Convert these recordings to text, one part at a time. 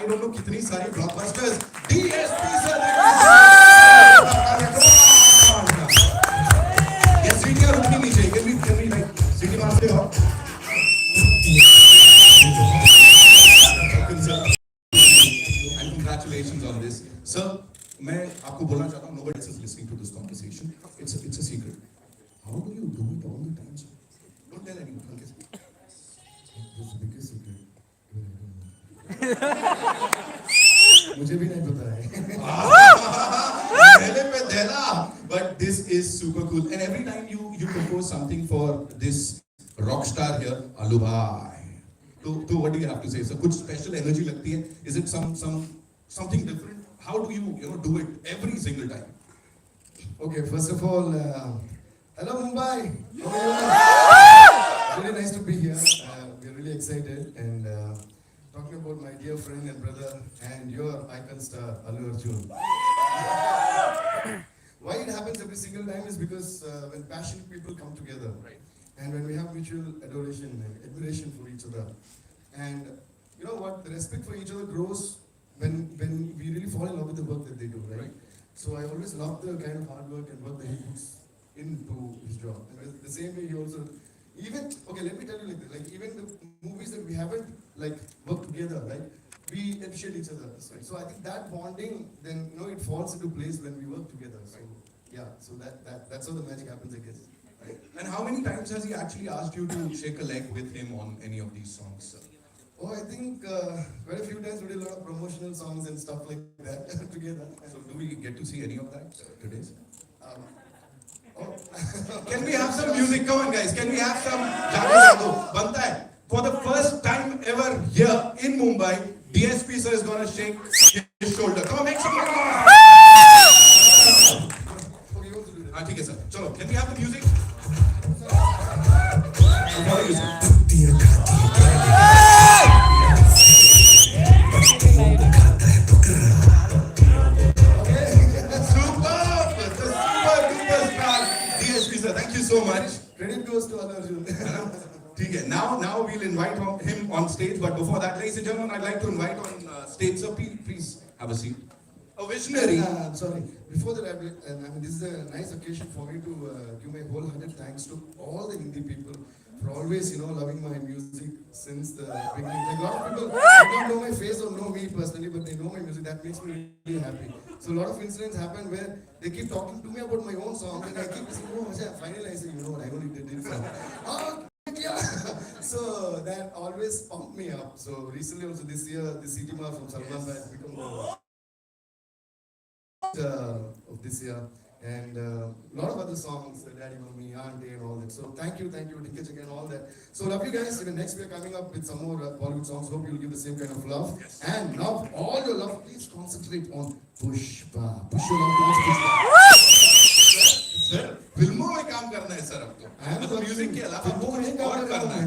I don't know कितनी सारी blockbusters. DSP sir. Yes, सीढ़ियाँ रुकनी नहीं चाहिए. Can we like सीढ़ी मारते हो? And congratulations on this, sir. मैं आपको बोलना चाहता हूँ. Nobody else is listening to this conversation. It's a secret. How do you do it all the time, sir? Don't tell anyone. Okay? This biggest secret. मुझे भी नहीं पता है. पहले पे देला. But this is super cool. And every time you compose something for this rock star here, Allu bhai. So what do you have to say, sir? कुछ special energy लगती है? Is it something different? How do you do it every single time? Okay, first of all, hello Mumbai. Really nice to be here. We're really excited and talking about my dear friend and brother and your icon star Allu Arjun. Why it happens every single time is because when passionate people come together, Right. and when we have mutual adoration and admiration for each other, and you know what, the respect for each other grows when we really fall in love with the work that they do, right? So I always love the kind of hard work and work that he puts into his job. And the same way he also, okay, let me tell you like this, like even the movies that we haven't like worked together, like we appreciate each other, right? So I think that bonding, then it falls into place when we work together. So yeah, so that's how the magic happens, I guess. Right. And how many times has he actually asked you to shake a leg with him on any of these songs, sir? Oh, I think quite a few times we did a lot of promotional songs and stuff like that together. So do we get to see any of that today, sir? Oh. Can we have some music? Come on, guys. Can we have some? Banta hai. For the first time ever here in Mumbai, DSP sir is gonna shake his shoulder. Come on, make some noise. हाँ ठीक है sir. चलो. Can we have the music? Follow you, sir. Thank you so much. Credit goes to Allu Arjun. Okay, now we'll invite him on stage. But before that, ladies and gentlemen, I'd like to invite on stage. So please have a seat. A visionary. I'm sorry. Before that, I mean, this is a nice occasion for me to give my wholehearted thanks to all the Hindi people for always, loving my music since the beginning. Like a lot of people don't know my face or know me personally, but they know my music. That makes me really happy. So a lot of incidents happen where they keep talking to me about my own songs, and I keep saying, "Oh, finally I say, I only did this song." Oh, yeah. So that always pumped me up. So recently, also this year, the Sitima from Salman has become of this year, and a lot of other songs, Daddy, Mummy, Auntie, and all that. So thank you, Tinkage and all that. So love you guys. Even next we are coming up with some more Bollywood songs. Hope you'll give the same kind of love. Yes. And now all your love, please concentrate on Pushpa. Push your love towards Pushpa. Sir फिल्मों में काम करना है sir अब तो. मतलब music के अलावा वो कुछ और करना है.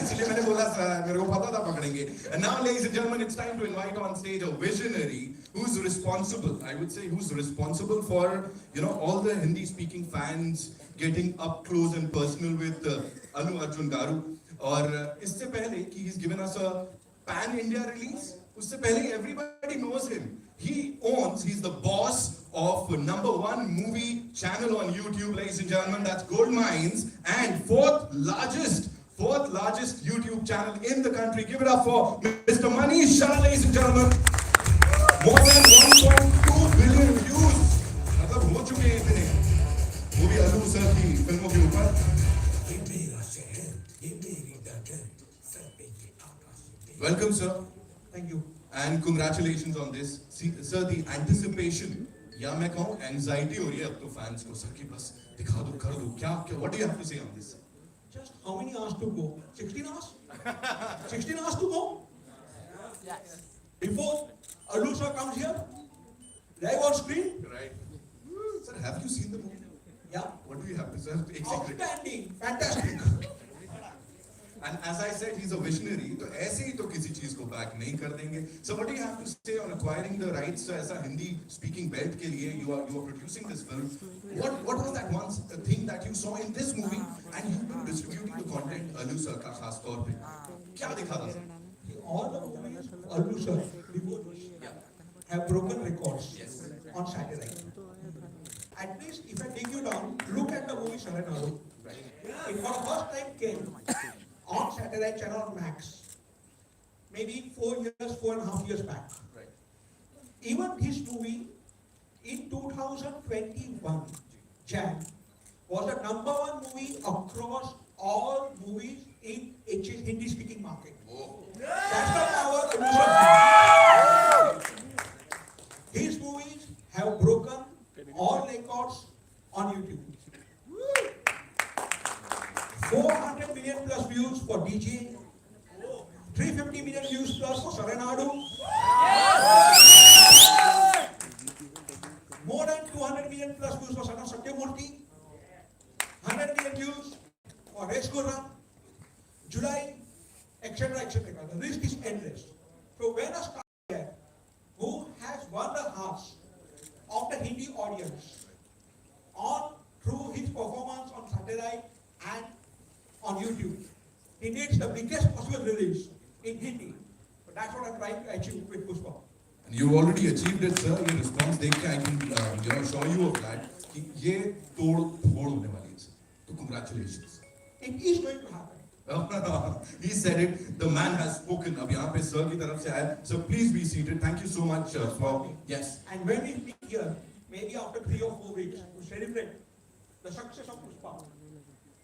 इसलिए मैंने बोला सर मेरे को पता था पकड़ेंगे. And now, ladies and gentlemen, it's time to invite on stage a visionary who's responsible. I would say who's responsible for all the Hindi-speaking fans getting up close and personal with Allu Arjun Garu. और इससे पहले कि he's given us a pan-India release. उससे पहले everybody knows him. He's the boss of #1 movie channel on YouTube, ladies and gentlemen. That's Gold Mines, and fourth largest YouTube channel in the country. Give it up for Mr. Manish Shah, ladies and gentlemen. More than 1.2 billion views. मतलब हो चुके हैं इतने. वो भी अल्लू sir की फिल्मों के ऊपर. Welcome, sir. Thank you. And congratulations on this. See, sir, the anticipation, या मैं कहूँ anxiety हो रही है अब तो fans को सर कि बस दिखा दो कर दो क्या what do you have to say on this? Just how many hours to go? 16 hours? 16 hours to go? Yes. Before Allu sir comes here, live on screen? Right. Sir, have you seen the movie? Yeah. What do you have to say? Outstanding. Fantastic. And as I said, he's a visionary. तो ऐसे ही तो किसी चीज को back नहीं कर देंगे. So what do you have to say on acquiring the rights ऐसा हिंदी speaking belt के लिए? You are producing this film. What was that one thing that you saw in this movie and you've been distributing the content Allu sir का खास तौर पे? क्या दिखा था? He all the movies Allu sir before this have broken records on satellite. At least if I take you down, look at the movie Saranadu. It for the first time came on satellite channel on Max. Maybe 4.5 years back. Even this movie in 2021, Jan, was the #1 movie across all movies in Hindi speaking market. That's the power of music. These movies have broken all records on YouTube. 400 million plus views for DJ, 350 million views plus for Saranadu, more than 200 million plus views for Sana Satyamurthy, 100 million views for Resgura, July, etc. etc. The list is endless. So when a star player who has won the hearts of the Hindi audience on through his performance on satellite and on YouTube, he needs the biggest possible release in Hindi. So that's what I'm trying to achieve with Puspha. And you already achieved it, sir. Your response देख के I can show you of that कि ये तोड़ फोड़ होने वाली है. So congratulations. It is going to happen. He said it. The man has spoken. अब यहाँ पे sir की तरफ से आया. So please be seated. Thank you so much for yes. And when we meet here, maybe after 3 or 4 weeks, to celebrate the success of Puspha,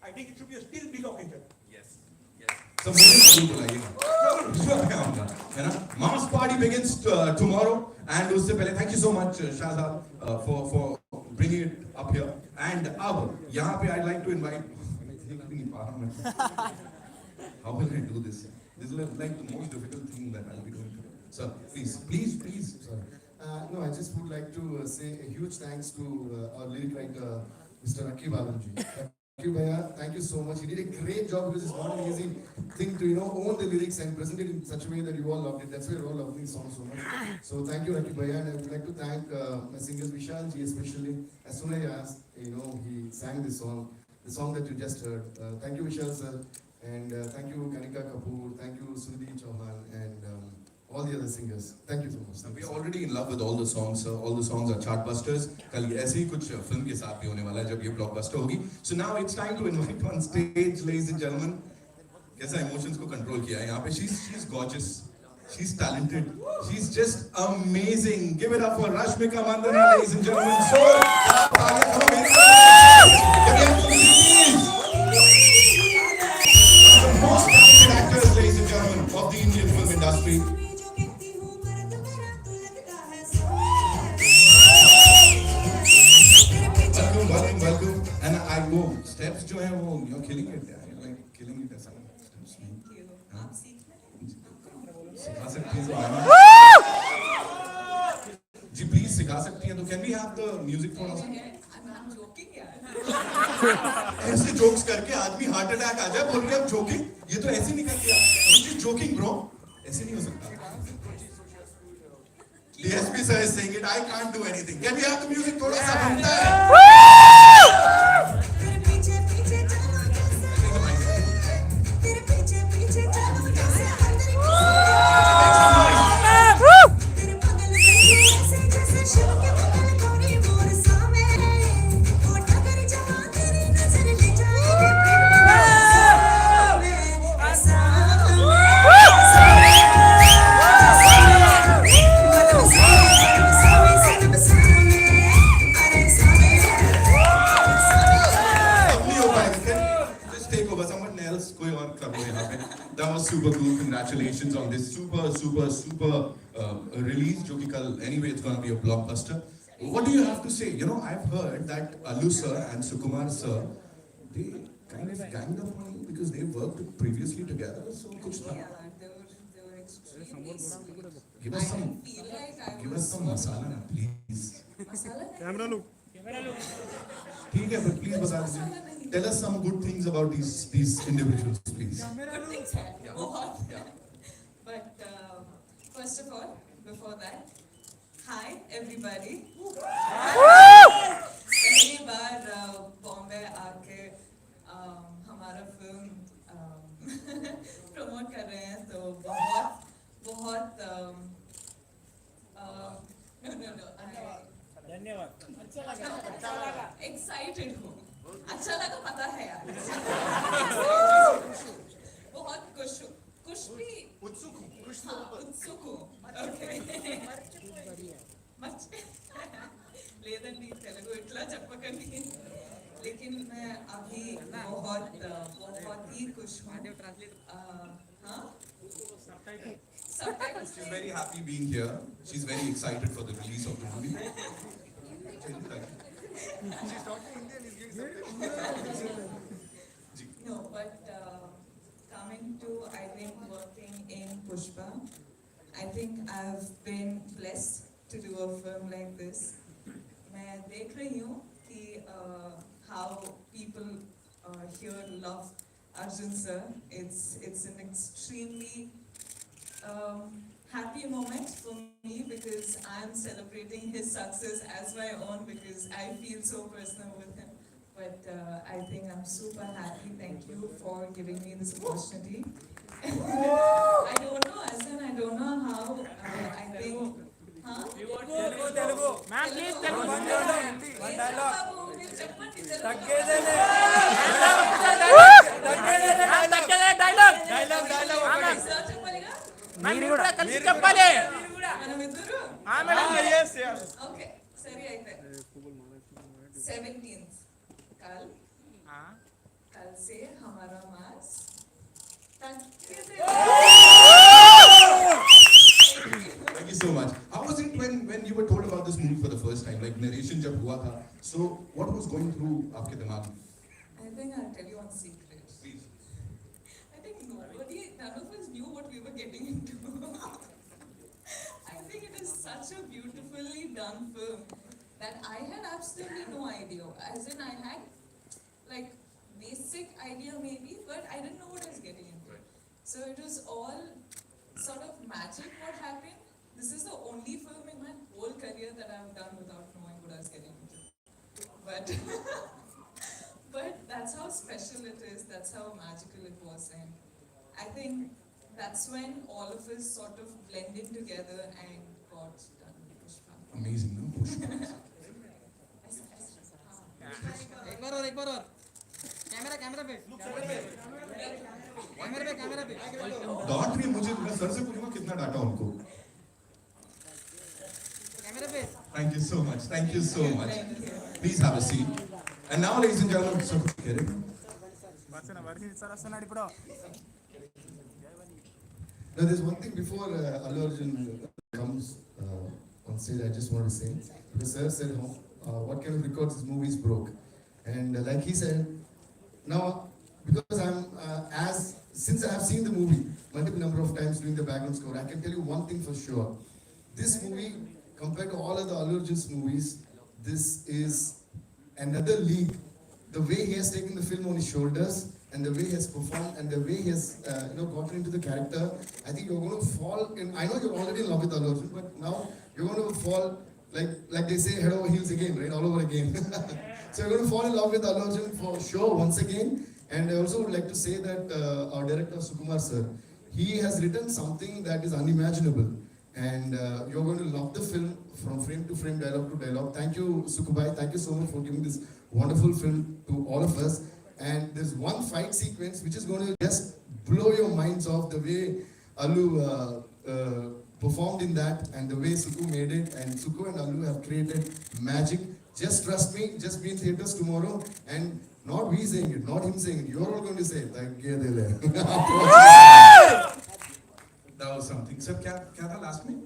I think it should be a still big occasion. Yes. Yes. So मुझे बुलाइएगा. है ना? Mass party begins tomorrow. And उससे पहले thank you so much Shahzad for bringing it up here. And अब यहाँ पे I'd like to invite. How will I do this? This is like the most difficult thing that I'll be doing today. Sir, please. Sorry. No, I just would like to say a huge thanks to our lyric writer, Mr. Allu Arjun. Thank you so much. He did a great job because it's not an easy thing to own the lyrics and present it in such a way that you all loved it. That's why you all love this song so much. So thank you, Rakhi Bhaiya, and I would like to thank my singers Vishal ji especially. As soon as I asked, he sang this song, the song that you just heard. Thank you, Vishal sir, and thank you, Kanika Kapoor, thank you, Sunidhi Chauhan, and all the other singers. Thank you so much. We're already in love with all the songs, sir. All the songs are chartbusters. कल ऐसे ही कुछ film के साथ भी होने वाला है जब ये blockbuster होगी. So now it's time to invite on stage, ladies and gentlemen. कैसा emotions को control किया है यहाँ पे? She's gorgeous. She's talented. She's just amazing. Give it up for Rashmika Mandana, ladies and gentlemen. So, the most talented actors, ladies and gentlemen, of the Indian film industry. Welcome. And I go steps जो है वो you're killing it. You're like killing it ऐसा. Thank you. आप सीखना सिखा सकती हैं जी please सिखा सकती हैं तो can we have the music थोड़ा सा I'm joking यार. ऐसे जोक्स करके आदमी हार्ट अटैक आ जाए बोल रहे हैं जोकिंग ये तो ऐसे नहीं करते यार जोकिंग ब्रो ऐसे नहीं हो सकता DSP sir is saying it I can't do anything can we have the music थोड़ा सा बनता है That was super cool. Congratulations on this super release. जो कि कल anyway it's gonna be a blockbuster. What do you have to say? I've heard that Allu sir and Sukumar sir, they kind of ganged up on you because they worked previously together. So कुछ था. Yeah, they were extremely sweet. Give us I some. didn't feel like I Give was us some masala na, please. masala. Camera लो ठीक है, but please बता दीजिए. Tell us some good things about these individuals, please. Good things है. बहुत. But first of all, before that, hi everybody. पहली बार बॉम्बे आके हमारा फिल्म प्रमोट कर रहे हैं तो बहुत बहुत no, धन्यवाद एक्साइटेड हूँ. अच्छा लगा पता है यार. बहुत खुश भी उत्सुक हूँ. Okay. లేదండి తెలుగు ఇట్లా చెప్పకండి. लेकिन मैं अभी बहुत ही खुश हूँ. हाँ? Subtitles. She's very happy being here. She's very excited for the release of the movie. She's talking Indian, he's giving subtitles. No, but coming to, I think, working in Puspha, I think I've been blessed to do a film like this. मैं देख रही हूँ कि how people here love Arjun sir. It's an extremely happy moment for me because I'm celebrating his success as my own because I feel so personal with him. But I think I'm super happy. Thank you for giving me this opportunity. I don't know, as in I don't know how. I think, huh? Telugu ma'am please Telugu One dialogue. మీరు కూడా కలిసి చెప్పాలి Okay, సరే అయితే 17th कल से हमारा मास Thank you so much. How was it when you were told about this movie for the first time? Like narration jab hua tha. So what was going through aapke dimag mein? I think I'll tell you one secret. Please. I think none of us knew what we were getting into. I think it is such a beautifully done film that I had absolutely no idea. As in, I had like basic idea maybe, but I didn't know what I was getting into. Right. So it was all sort of magic what happened. This is the only film in my whole career that I've done without knowing what I was getting into. But but that's how special it is, that's how magical it was, and I think that's when all of us sort of blended together and got done with Puspha. Amazing, no? Pushpa. एक बार और camera पे डांट रही है मुझे. मैं sir से पूछूंगा कितना डांटा उनको. कैमरा पे Thank you so much. Thank you so much. Thank you. Please have a seat. And now, ladies and gentlemen, so get it. Now, there's one thing before Allu Arjun comes on stage, I just want to say, because sir said what kind of records his movies broke. And like he said, now, because since I have seen the movie multiple number of times doing the background score, I can tell you one thing for sure. This movie, compared to all other Allu Arjun's movies, this is another league. The way he has taken the film on his shoulders, and the way he has performed, and the way he has gotten into the character, I think you're going to fall in. I know you're already in love with Allu Arjun, but now you're going to fall like they say, head over heels again, right? All over again. So you're going to fall in love with Allu Arjun for sure once again. And I also would like to say that our director Sukumar sir, he has written something that is unimaginable, and you're going to love the film from frame to frame, dialogue to dialogue. Thank you, Sukubai. Thank you so much for giving this wonderful film to all of us. And there's one fight sequence which is going to just blow your minds off, the way Allu performed in that, and the way Suku made it. And Suku and Allu have created magic. Just trust me, just be in theaters tomorrow, and not we saying it, not him saying it, you're all going to say it. That was something. Sir, क्या था last में?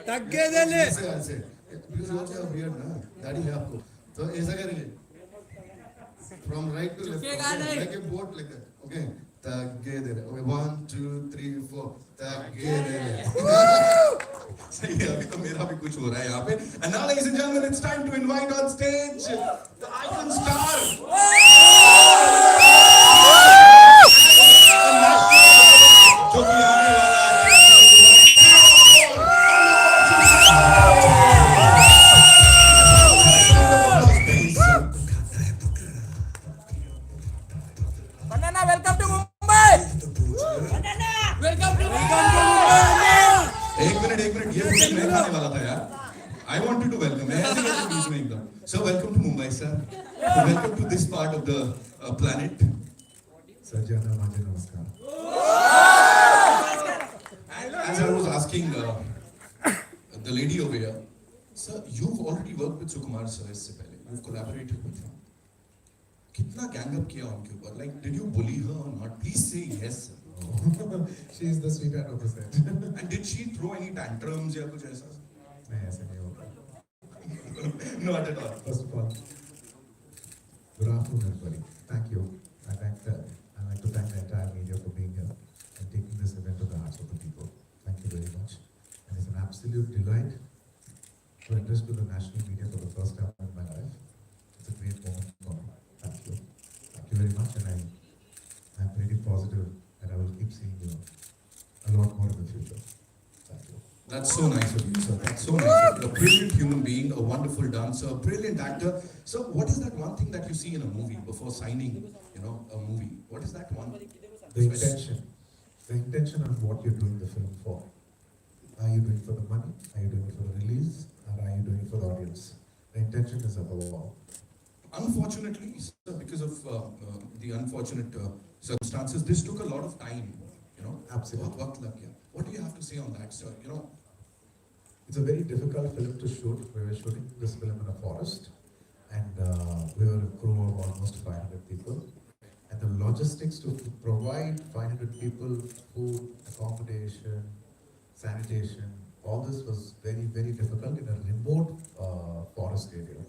I'll say it. Because you also have beard, na? दाढ़ी है आपको. तो ऐसा करेंगे. From right to left, like a boat like that. Okay. Together. Okay. 1, 2, 3, 4. Together. सही है. अभी तो मेरा भी कुछ हो रहा है यहाँ पे. And now, ladies and gentlemen, it's time to invite on stage the icon star. जो कि आने वाला है. Banana, welcome to Mumbai. Banana, welcome to Mumbai. ये फुटेज मैं खाने वाला था यार. I wanted to welcome. मैं ऐसे कैसे बीच में एकदम. So welcome to Mumbai, sir. Welcome to this part of the planet. Sajjana Maja Namaskar. And as I was asking the lady over here, sir, you've already worked with Sukumar sir इससे पहले. You've collaborated with him. कितना gang up किया उनके ऊपर? Like, did you bully her or not? Please say yes, sir. She is the sweetheart of the set. And did she throw any tantrums या कुछ ऐसा? नहीं ऐसा नहीं होगा. Not at all. First of all, good afternoon everybody. Thank you. I'd like to thank the entire media for being here and taking this event to the hearts of the people. Thank you very much. And it's an absolute delight to address to the national media for the first time in my life. It's a great moment for me. Thank you. Thank you very much, and I'm pretty positive that I will keep seeing you a lot more in the future. Thank you. That's so nice of you, sir. That's so nice of you. A brilliant human being, a wonderful dancer, a brilliant actor. So, what is that one thing that you see in a movie before signing, a movie? What is that one? The intention. The intention of what you're doing the film for. Are you doing it for the money? Are you doing it for the release? Or are you doing it for the audience? The intention is above all. Unfortunately, sir, because of the unfortunate circumstances, this took a lot of time. Absolutely. What luck, yeah. What do you have to say on that, sir? It's a very difficult film to shoot. We were shooting this film in a forest, and we were a crew of almost 500 people. And the logistics to provide 500 people food, accommodation, sanitation, all this was very, very difficult in a remote forest area.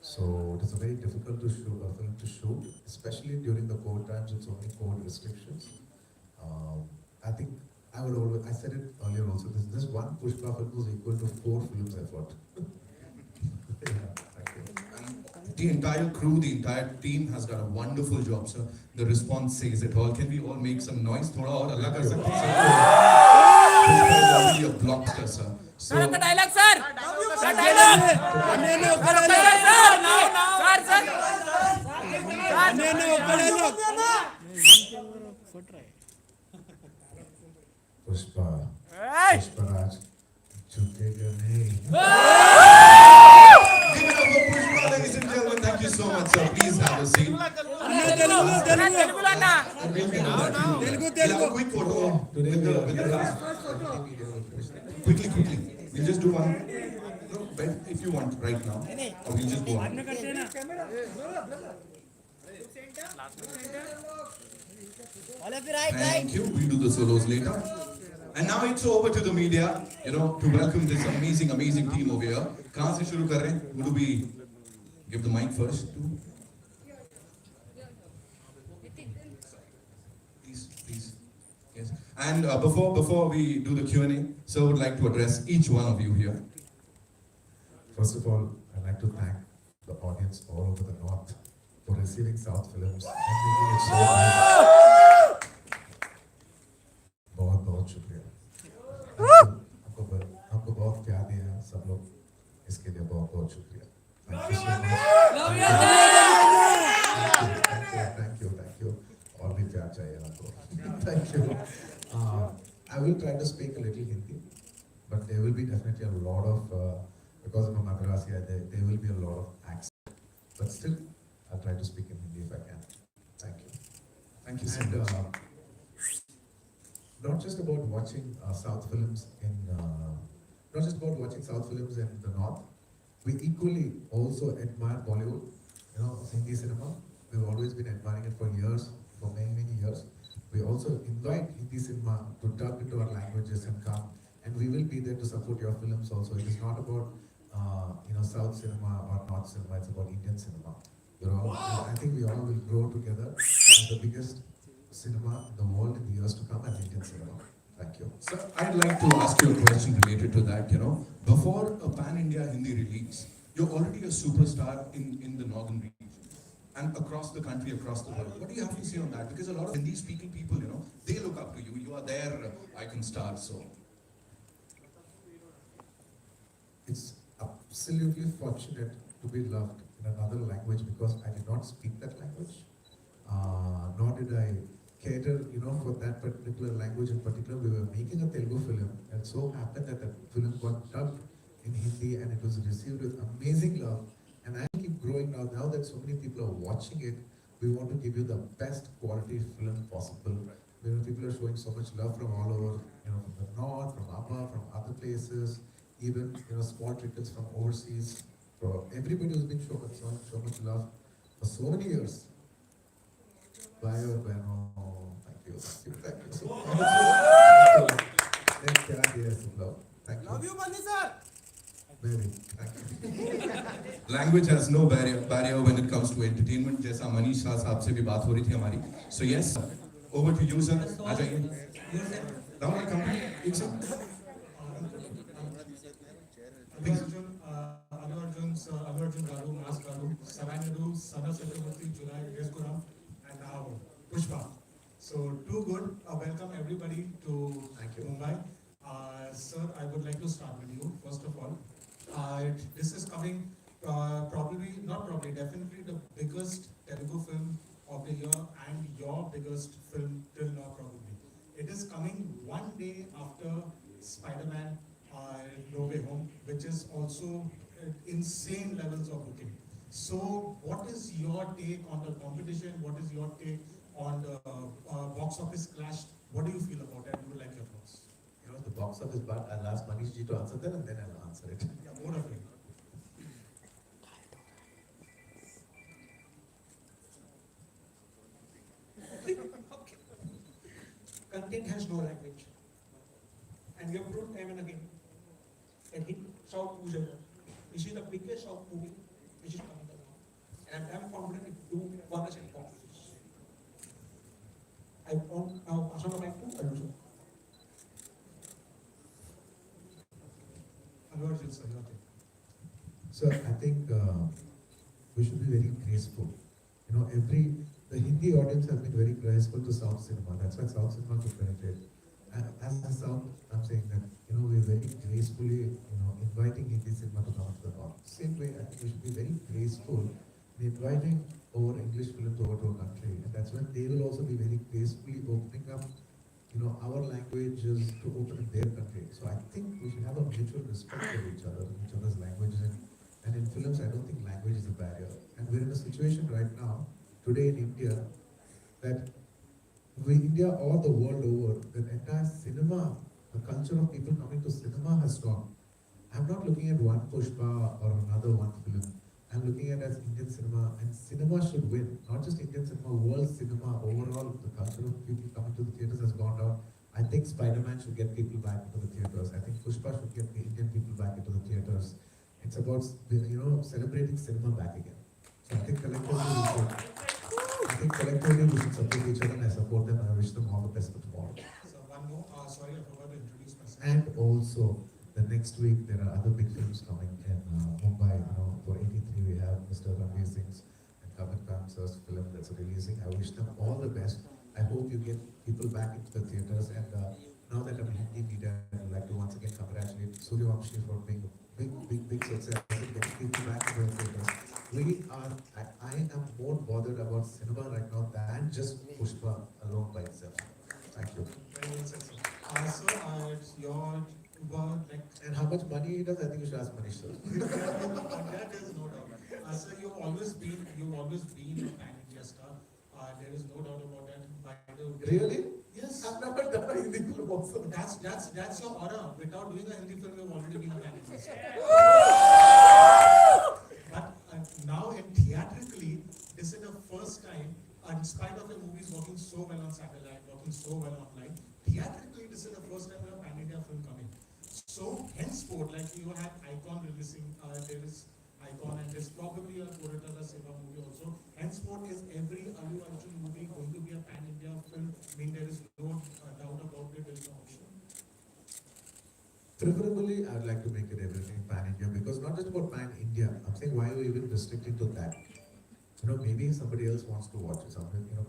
So it is a very difficult film to shoot, especially during the COVID times. It's only COVID restrictions. I think I said it earlier also. This one Puspha film was equal to 4 films effort. Yeah, thank you. And the entire crew, the entire team has done a wonderful job, sir. The response says it all. Can we all make some noise? थोड़ा और अल्लाह कर सकते हैं, sir? Puspha is already a blockbuster, sir. So, Sir, dialogue, sir. Sir, dialogue. Puspha, Hey. Pushparaj, झुकेगा नहीं. give it up for Puspha, ladies and gentlemen. Thank you so much, sir. Please have a seat. We'll have a quick photo with the cast. Quickly. We'll just do one. No, but if you want right now, or we'll just go on. Thank you. We'll do the solos later. And now it's over to the media, to welcome this amazing team over here. कहाँ से शुरू कर रहे हैं? Who do we give the mic first to? Please. Yes. And before we do the Q&A, sir would like to address each one of you here. First of all, I'd like to thank the audience all over the north for receiving South films and making it so good. बहुत शुक्रिया. आपको बहुत प्यार दिया है सब लोग, इसके लिए बहुत शुक्रिया. Thank you so much. Thank you. और भी प्यार चाहिए आपको. Thank you. I will try to speak a little Hindi, but there will be definitely a lot of because I'm a Madrasi, there will be a lot of accent. But still, I'll try to speak in Hindi if I can. Thank you. Thank you so And much. not just about watching South films in the north. We equally also admire Bollywood, Hindi cinema. We've always been admiring it for years, for many years. We also invite Hindi cinema to dub into our languages and come, and we will be there to support your films also. It is not about South cinema or North cinema. It's about Indian cinema. I think we all will grow together as the biggest cinema in the world in the years to come as Indian cinema. Thank you. Sir, I'd like to ask you a question related to that. Before a pan-India Hindi release, you're already a superstar in the northern region and across the country, across the world. What do you have to say on that? Because a lot of Hindi-speaking people, they look up to you. You are their icon star. So, It's absolutely fortunate to be loved in another language because I did not speak that language, nor did I cater, for that particular language in particular. We were making a Telugu film, and so happened that the film got dubbed in Hindi, and it was received with amazing love. And I keep growing now. Now that so many people are watching it, we want to give you the best quality film possible. People are showing so much love from all over, from the north, from Abba, from other places, even small trickles from overseas. For everybody who's been showing so much love for so many years. Bye, Beno. Thank you. So much. Thank you. Love you, Mani sir. Maybe. Thank you. Language has no barrier when it comes to entertainment. जैसा मनीष शाह साहब से भी बात हो रही थी हमारी. So yes, over to you, sir. आ जाइए. Now I come to you, sir. Allu Arjun Garu, Mas Garu, Savanadu, Sana Satyamurthy, July, Reskuram, and now Puspha. So too good. Welcome everybody to Mumbai. Sir, I would like to start with you first of all. This is coming definitely the biggest Telugu film of the year and your biggest film till now probably. It is coming one day after Spider-Man No Way Home, which is also insane levels of booking. So what is your take on the competition? What is your take on the box office clash? What do you feel about it? I would like your thoughts. The box office part, I'll ask Manish ji to answer that and then I'll answer it. Yeah, both of you. Okay. Content has no language. And we have proved time and again. And hit South movie. This is the biggest South movie which is coming along. And I'm confident it will do wonders and boxes. I want now pass on the mic to Allu sir. Allu Arjun sir, your take. So I think we should be very graceful. The Hindi audience has been very graceful to South cinema. That's why South cinema could penetrate. As a South, I'm saying that we're very gracefully inviting Hindi cinema to come to the North. Same way, I think we should be very graceful in inviting over English films over to a country, and that's when they will also be very gracefully opening up our languages to open in their country. So I think we should have a mutual respect for each other's languages. And in films, I don't think language is a barrier. And we're in a situation right now, today in India, that India or the world over, the entire cinema, the culture of people coming to cinema has gone. I'm not looking at one Puspha or another one film. I'm looking at it as Indian cinema, and cinema should win. Not just Indian cinema, world cinema overall. The culture of people coming to the theaters has gone down. I think Spider-Man should get people back into the theaters. I think Puspha should get the Indian people back into the theaters. It's about celebrating cinema back again. So I think collectively we should support each other, and I support them, and I wish them all the best for tomorrow. So one more, sorry, I forgot to introduce myself. And also, the next week there are other big films coming in Mumbai. For 83 we have Mr. Ranveer Singh's and Kapil Sir's film that's releasing. I wish them all the best. I hope you get people back into the theaters. And now that I'm in Hindi media, I'd like to once again congratulate Suryavamshi for being a big success and getting people back into the theaters. I am more bothered about cinema right now than just Puspha alone by itself. Thank you. Very well said, sir. So, it's your word, And how much money he does, I think you should ask Manish sir. that is no doubt. Sir, you've always been a pan-India star. There is no doubt about that. Really? Yes. I've never done a Hindi film also. That's your aura. Without doing a Hindi film, you've already been a pan-India star. But now, theatrically, this is the first time, in spite of the movies working so well on satellite, working so well online, theatrically, this is the first time we have pan-India film coming. So, henceforth, like you had Icon releasing, there is Icon, and there's probably a Koratala Seva movie also. Henceforth, is every Allu Arjun movie going to be a pan-India film? I mean, there is no doubt about it, there is no option. Preferably, I'd like to make it everything pan-India, because not just about pan-India. I'm saying, why are we even restricting to that? Maybe somebody else wants to watch it.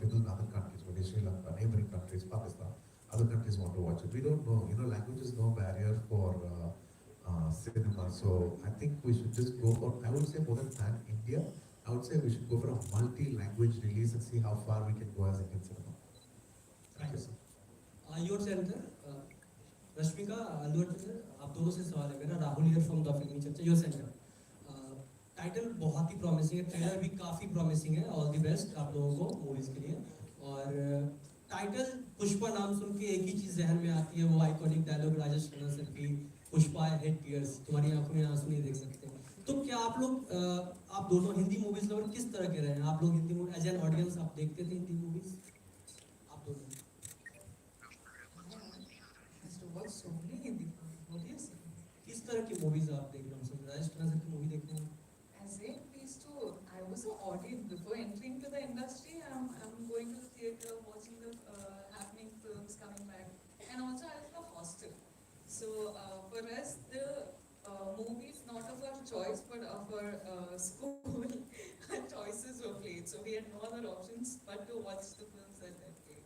People in other countries, maybe Sri Lanka, neighboring countries, Pakistan, other countries want to watch it. We don't know. Language is no barrier for cinema. So I think we should just go for, I would say more than pan-India, I would say we should go for a multi-language release and see how far we can go as Indian cinema. Thank you, sir. Your centre Rashmika Allu Arjun sir, आप दोनों से सवाल है मेरा। Rahul here from the फिल्मी चर्चा। Your centre title बहुत ही promising है, ट्रेलर भी काफ़ी प्रॉमिसिंग है। ऑल द बेस्ट आप लोगों को मूवीज़ के लिए। और टाइटल पुष्पा नाम सुन के एक ही चीज़ जहन में आती है, वो iconic dialogue Rajesh Khanna sir की, पुष्पा हेड टीयर्स, तुम्हारी आंखों में आंसू नहीं देख सकते। तो क्या आप लोग आप दोनों हिंदी मूवीज़ लवर किस तरह के रहे हैं? आप लोग Hindi movie as an audience आप देखते थे हिंदी मूवीज़? आप दोनों Has to watch so many Hindi films. What do you say? किस तरह की मूवीज़ आप देख रहे हो? राजेश खन्ना सर की मूवी देखते हैं? As in, we used to, I was an audience before entering to the industry. I'm going to the theatre, watching the happening films coming back, and also I was in a hostel. So for us, the movies not of our choice but of our school choices were played. So we had no other options but to watch the films that they played.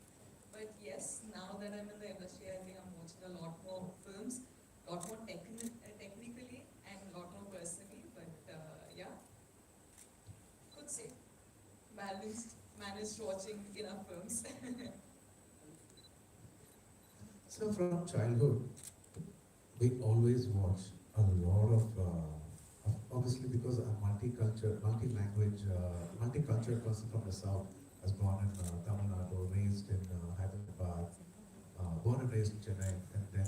But yes, now that I'm in the industry, I think I'm watching a lot more films, lot more technically and a lot more personally. But yeah, could say managed watching enough films. So from childhood, we always watch a lot of obviously because I'm multicultural, multi-language, multicultural person from the south, was born in Tamil Nadu, raised in Hyderabad, born and raised in Chennai, and then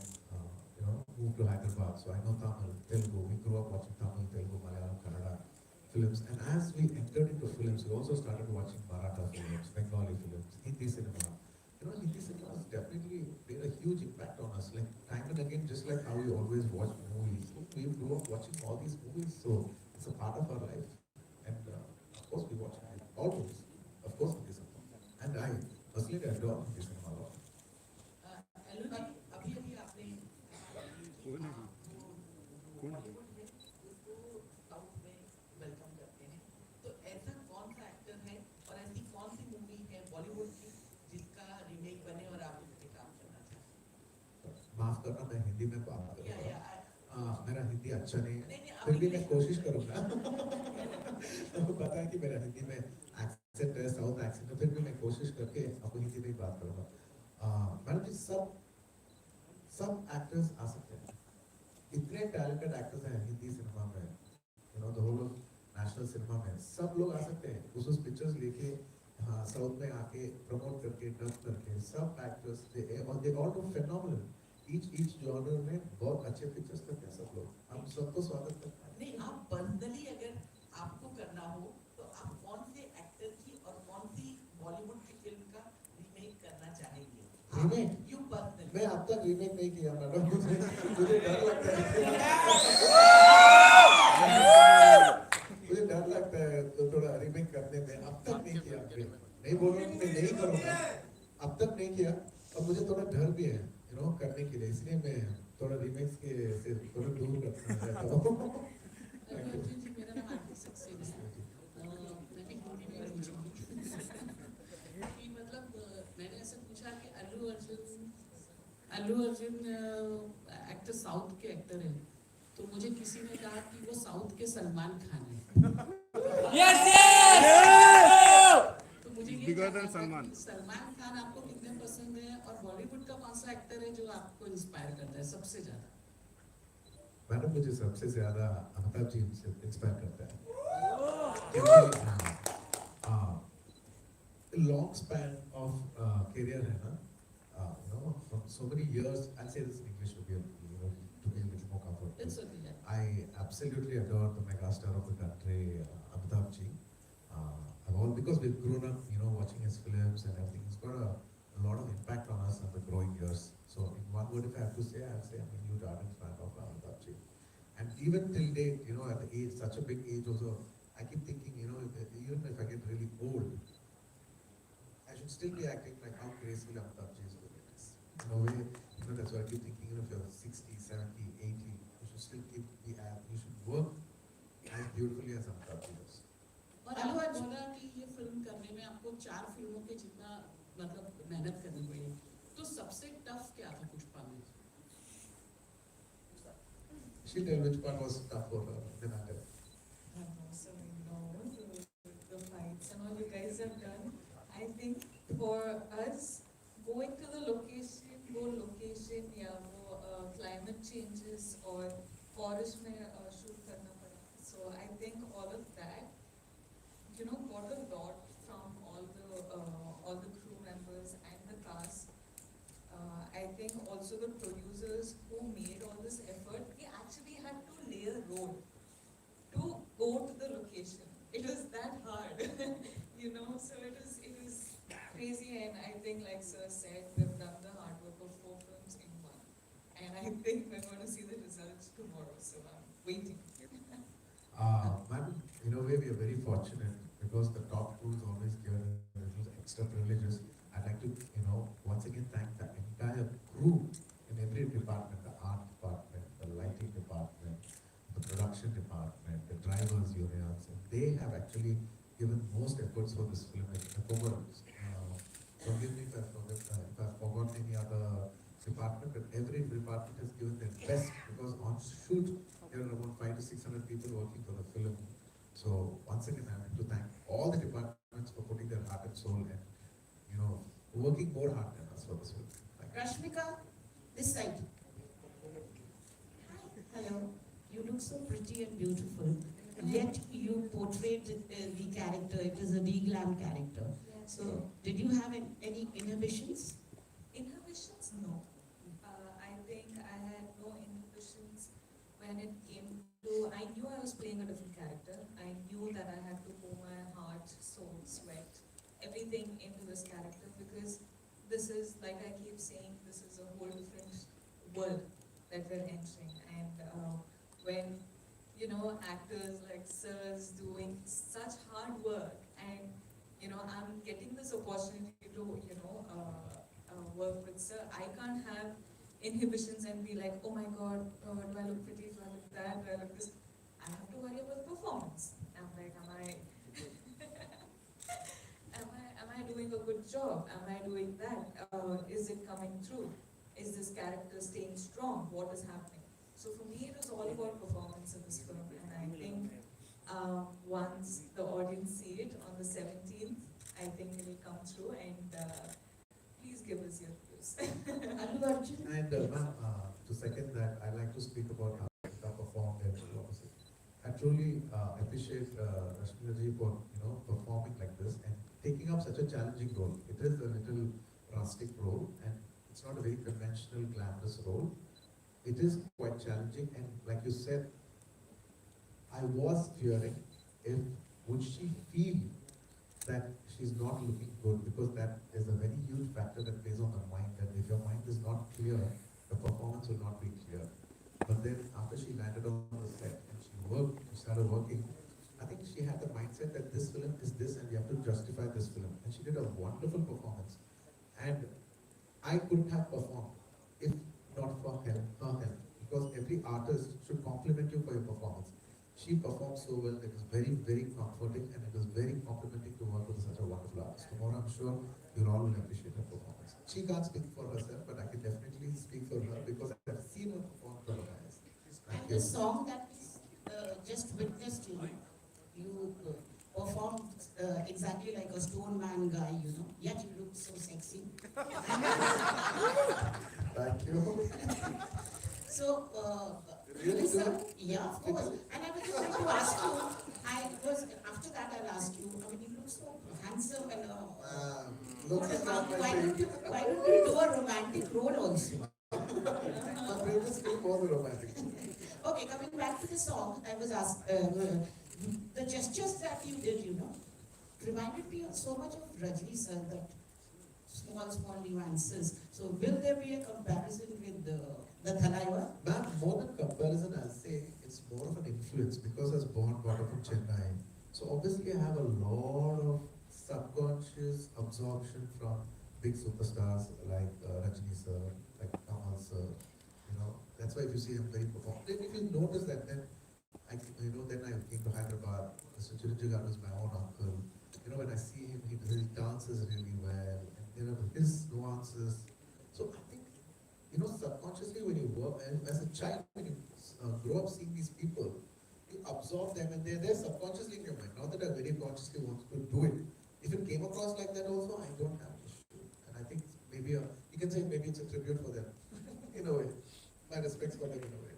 moved to Hyderabad. So I know Tamil, Telugu. We grew up watching Tamil, Telugu, Malayalam, Kannada films, and as we entered into films, we also started watching Maratha films, Bengali films, Hindi cinema. Hindi cinema has definitely made a huge impact on us. Like time and again, just like how we always watch movies, we grew up watching all these movies, so it's a part of our life. And of course, we watch all movies. Of course, Hindi cinema. And I personally adore Hindi cinema a lot. अल्लू जी, अभी आपने बॉलीवुड में उसको south में welcome करते हैं, तो ऐसा कौन सा एक्टर है और ऐसी कौन सी मूवी है बॉलीवुड की जिसका रीमेक बने और आप उस पे काम करना चाहते हैं? माफ करना, मैं हिंदी में बात करूँगा। मेरा हिंदी अच्छा नहीं है, नहीं, फिर भी मैं कोशिश करूँगा। आपको पता है कि मेरा हिंदी में एक्सेंट है, साउथ एक्सेंट है, फिर भी मैं कोशिश करके आपको हिंदी में ही बात करूँगा। मैडम जी, सब एक्टर्स आ सकते हैं, इतने टैलेंटेड एक्टर्स हैं हिंदी सिनेमा में, the whole of national cinema में, सब लोग आ सकते हैं। उस पिक्चर्स लेके साउथ में आके प्रमोट करके, डब करके, सब actors they all do phenomenal. Each genre में बहुत अच्छे पिक्चर्स करते हैं सब लोग। हम सबको स्वागत करते हैं। नहीं, आप पर्सनली अगर आपको करना हो तो आप कौन से एक्टर की और कौन सी बॉलीवुड की फिल्म का रीमेक करना चाहेंगे? रीमेक? You personally? मैं अब तक रीमेक नहीं किया मैडम, मुझे डर लगता है। मुझे डर लगता है तो थोड़ा रीमेक करने में। अब तक नहीं किया, नहीं बोल रहा हूँ मैं नहीं करूँगा, अब तक नहीं किया, और मुझे थोड़ा डर भी है करने के लिए, इसलिए मैं थोड़ा रीमेक्स के से थोड़ा दूर रखना चाहता हूँ। अल्लू अर्जुन जी, मेरा नाम आरती सक्सेना है। मैं भी हिंदी में बोलूँ कि मतलब मैंने ऐसा पूछा कि अल्लू अर्जुन एक्टर साउथ के एक्टर हैं, तो मुझे किसी ने कहा कि वो साउथ के सलमान खान हैं। Yes yes. तो मुझे ये जानना था कि सलमान खान आपको कितने पसंद है और बॉलीवुड का कौन सा एक्टर है जो आपको इंस्पायर करता है सबसे ज्यादा? मैडम, मुझे सबसे ज्यादा अमिताभ जी से इंस्पायर करता है, क्योंकि लॉन्ग स्पैन ऑफ करियर है ना, from so many years. I'll say this in English to be a little more comfortable. It's okay, yeah. I absolutely adore the megastar of the country, Amitabh ji. Because we've grown up, watching his films and everything. He's got a lot of impact on us in the growing years. So, in one word, if I have to say, I'll say I'm a huge ardent fan of Amitabh ji. And even till date, at the age, such a big age also, I keep thinking, even if I get really old, I should still be acting like how graceful Amitabh ji is doing it. In a way, that's why I keep thinking, if you're 60, 70, 80, you should still you should work as beautifully as Amitabh ji does. और आपने बोला कि ये film करने में आपको 4 फिल्मों के जितना मतलब मेहनत करनी पड़ी, तो सबसे टफ क्या था पुष्पा में? She'll tell which part was tough for her, then I'll tell. The fights and all you guys have done, I think for us, going to the location, या वो climate changes और forest में shoot करना पड़ा. So I think all of that, you know, got a lot from all the crew members and the cast. I think also the producers who made all this effort, they actually had to lay a road to go to the location. It was that hard, you know. So it was crazy, and I think, like Sir said, we've done the hard work of 4 films in one, and I think we're going to see the results tomorrow. So I'm waiting. Ma'am, in a way we are very fortunate because the top crew is always given little extra privileges. I'd like to, once again thank the entire crew in every department, the art department, the lighting department, the production department, the drivers unions. They have actually given most efforts for this film. Forgive me if I forgot any other department, but every department has given their best because on shoot there are about 500 to 600 people working for the film. So once again, I want to thank all the departments for putting their heart and soul and working more hard than us for this film. Rashmika, this side. Hello. You look so pretty and beautiful. Yet you portrayed the character. It is a de-glam character. Yes. So, did you have any inhibitions? Inhibitions? No. I think I had no inhibitions when it came to. I knew I was playing a different character. I knew that I had to pour my heart, soul, sweat, everything into this character because this is, like I keep saying, this is a whole different world that we're entering. And when actors like sirs doing such hard work, and I'm getting this opportunity to work with sir, I can't have inhibitions and be like, oh my god, do I look pretty, do I look that, do I look this? I have to worry about the performance. I'm like, am I doing a good job? Am I doing that? Is it coming through? Is this character staying strong? What is happening? So for me, it was all about performance in this film, and I think once the audience see it on the 17th, I think it will come through, and please give us your views. Allu Arjun? And ma'am, to second that, I like to speak about how Rashmika performed and opposite. I truly appreciate Rashmika ji for performing like this and taking up such a challenging role. It is a little rustic role, and it's not a very conventional, glamorous role. It is quite challenging, and like you said, I was fearing if would she feel that she's not looking good, because that is a very huge factor that plays on the mind, and if your mind is not clear, the performance will not be clear. But then after she landed on the set and she started working, I think she had the mindset that this film is this and we have to justify this film, and she did a wonderful performance. And I couldn't have performed if not for her help, because every artist should compliment you for your performance. She performed so well, it was very, very comforting, and it was very complimenting to work with such a wonderful artist. Tomorrow I'm sure you all will appreciate her performance. She can't speak for herself, but I can definitely speak for her because I've seen her perform for her eyes. And the song that we just witnessed, you performed exactly like a stone man guy, yet you look so sexy. Thank you. So, Really, sir, sir? yeah, of course. And I was just going to ask you, after that I'll ask you, you look so handsome and Looks is not my why thing. don't you do a romantic role also? My previous film was a romantic. Okay, coming back to the song, I was asked, the gestures that you did, reminded me of so much of Rajni sir, that small nuances. So will there be a comparison with the Thalaiva? Ma'am, more than comparison, I'll say it's more of an influence because I was born, brought up in Chennai. So obviously I have a lot of subconscious absorption from big superstars like Rajni sir, like Kamal sir. That's why if you see him very performing. Then if you notice that, then I came to Hyderabad. Mr. Chiranjeevi was my own uncle. When I see him, he dances really well. And his nuances. So I think, subconsciously when you work, as a child, when you grow up seeing these people, you absorb them and they're there subconsciously in your mind. Not that I very consciously want to do it. If it came across like that also, I don't have an issue. And I think it's maybe you can say maybe it's a tribute for them, in a way. My respects for them in a way.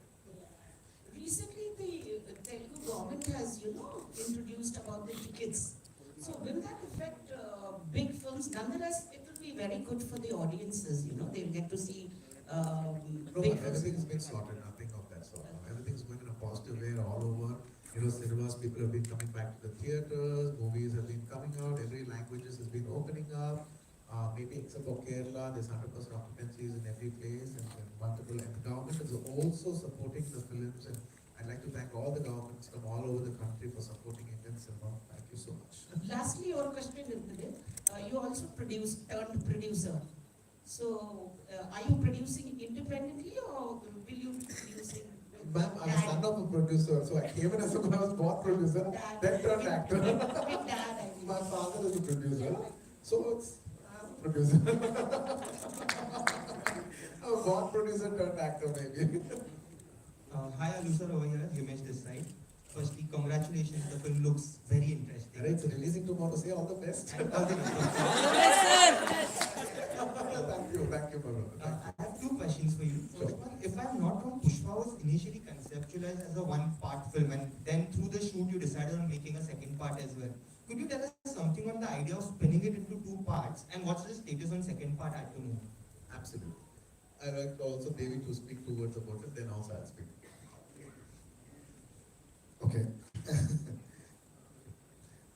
Recently, the Telugu government has, introduced about the tickets. So will that affect big films? Nonetheless, it will be very good for the audiences, they'll get to see No, big films. everything's been sorted, nothing of that sort. Everything's going in a positive way all over. Cinemas, people have been coming back to the theatres, movies have been coming out, every languages has been opening up. Maybe except for Kerala, there's 100% occupancies in every place and multiple. And the government is also supporting the films. And I'd like to thank all the governments from all over the country for supporting Indian cinema. Thank you so much. Lastly, your question is, you also turned producer. So, are you producing independently or will you be producing? Ma'am, I'm a son of a producer, so I came in as I was born producer, then turned actor. My father is a producer, so I'm a producer. I'm a born producer turned actor maybe. Hi, Allu sir, over here, Himesh this side. Firstly, congratulations, the film looks very interesting. Alright, so releasing tomorrow, say all the best. And all the Thank you, brother. I have two questions for you. First one, if I'm not wrong, Puspha was initially conceptualized as a one-part film, and then through the shoot you decided on making a second part as well. Could you tell us something on the idea of spinning it into two parts, and what's the status on second part at the moment? Absolutely. I'd like also David to speak 2 words about it, then also I'll speak. Okay.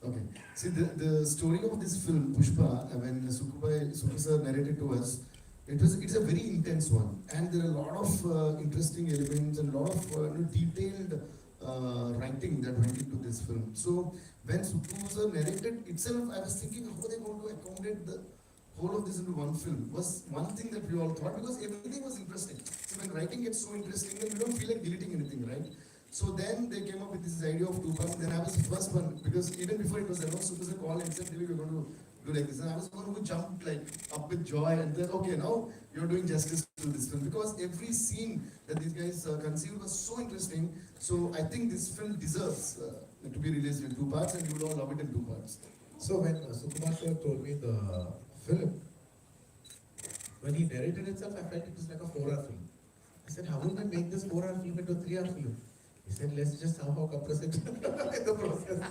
Okay. See, the story of this film, Puspha, when Suku sir narrated to us, it's a very intense one, and there are a lot of interesting elements and a lot of detailed writing that went into this film. So when Suku sir narrated itself, I was thinking how they going to accommodate the whole of this into one film. Was one thing that we all thought, because everything was interesting. So when writing gets so interesting, then you don't feel like deleting anything, right? So then they came up with this idea of 2 parts. Then I was the first one, because even before it was announced, Super called and said, we're going to do like this. And I was the one who jumped like up with joy and then, okay, now you're doing justice to this film. Because every scene that these guys conceived was so interesting. So I think this film deserves to be released in 2 parts, and you will all love it in 2 parts. So when Sukumar sir told me the film, when he narrated itself, I felt it was like a 4-hour film. I said, how will we make this 4-hour film into a 3-hour film? He said, let's just somehow compress it in the process.